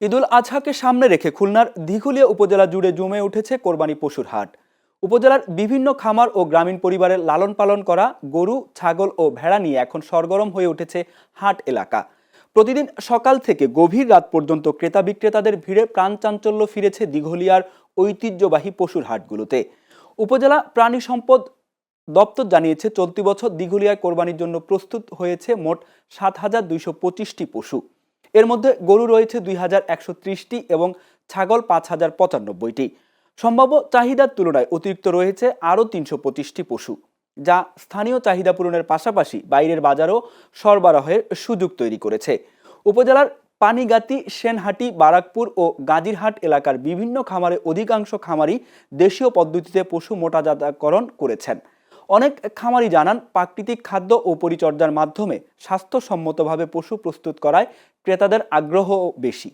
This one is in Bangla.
ঈদুল আজহাকে সামনে রেখে খুলনার দিঘুলিয়া উপজেলা জুড়ে জমে উঠেছে কোরবানি পশুর হাট। উপজেলার বিভিন্ন খামার ও গ্রামীণ পরিবারের লালন পালন করা গরু, ছাগল ও ভেড়া নিয়ে এখন সরগরম হয়ে উঠেছে হাট এলাকা। প্রতিদিন সকাল থেকে গভীর রাত পর্যন্ত ক্রেতা বিক্রেতাদের ভিড়ে প্রাণ চাঞ্চল্য ফিরেছে দিঘুলিয়ার ঐতিহ্যবাহী পশুর হাটগুলোতে। উপজেলা প্রাণী সম্পদ দপ্তর জানিয়েছে, চলতি বছর দিঘুলিয়ায় কোরবানির জন্য প্রস্তুত হয়েছে মোট ৭,২২৫টি পশু। এর মধ্যে গরু রয়েছে ২,১৩০টি এবং ছাগল ৫,০৯৫টি। সম্ভাব্য চাহিদার তুলনায় অতিরিক্ত রয়েছে আরও ৩২৫টি পশু, যা স্থানীয় চাহিদা পূরণের পাশাপাশি বাইরের বাজারও সরবরাহের সুযোগ তৈরি করেছে। উপজেলার পানিগাতি, সেনহাটি, বারাকপুর ও গাজীরহাট এলাকার বিভিন্ন খামারে অধিকাংশ খামারি দেশীয় পদ্ধতিতে পশু মোটাজাতকরণ করেছেন। অনেক খামারি জানান, প্রাকৃতিক খাদ্য ও পরিচর্যার মাধ্যমে স্বাস্থ্যসম্মতভাবে পশু প্রস্তুত করায় ক্রেতাদের আগ্রহ বেশি।